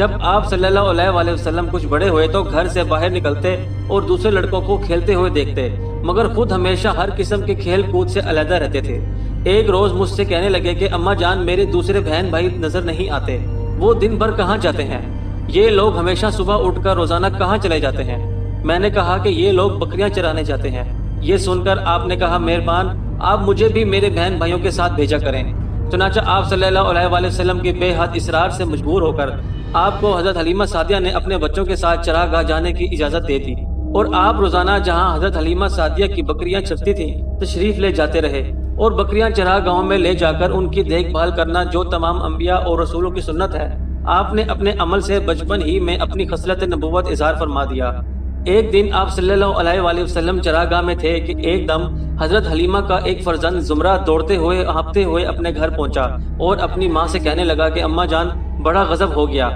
جب آپ صلی اللہ علیہ وسلم کچھ بڑے ہوئے تو گھر سے باہر نکلتے اور دوسرے لڑکوں کو کھیلتے ہوئے دیکھتے، مگر خود ہمیشہ ہر قسم کے کھیل کود سے علیحدہ رہتے تھے۔ ایک روز مجھ سے کہنے لگے کہ اماں جان، میرے دوسرے بہن بھائی نظر نہیں آتے، وہ دن بھر کہاں جاتے ہیں؟ یہ لوگ ہمیشہ صبح اٹھ کر روزانہ کہاں چلے جاتے ہیں؟ میں نے کہا کہ یہ لوگ بکریاں چرانے جاتے ہیں۔ یہ سن کر آپ نے کہا، مہربان آپ مجھے بھی میرے بہن بھائیوں کے ساتھ بھیجا کریں۔ چنانچہ آپ صلی اللہ علیہ وسلم کی بے حد اصرار سے مجبور ہو کر آپ کو حضرت حلیمہ سعدیہ نے اپنے بچوں کے ساتھ چراگاہ جانے کی اجازت دے دی، اور آپ روزانہ جہاں حضرت حلیمہ سعدیہ کی بکریاں چرتی تھیں تشریف لے جاتے رہے، اور بکریاں چراگاہوں میں لے جا کر ان کی دیکھ بھال کرنا جو تمام انبیاء اور رسولوں کی سنت ہے، آپ نے اپنے عمل سے بچپن ہی میں اپنی خصلت نبوت اظہار فرما دیا۔ ایک دن آپ صلی اللہ علیہ وسلم چراگاہ میں تھے کہ ایک دم حضرت حلیمہ کا ایک فرزند زمرہ دوڑتے ہوئے ہانپتے ہوئے اپنے گھر پہنچا اور اپنی ماں سے کہنے لگا کہ اماں جان، بڑا غضب ہو گیا،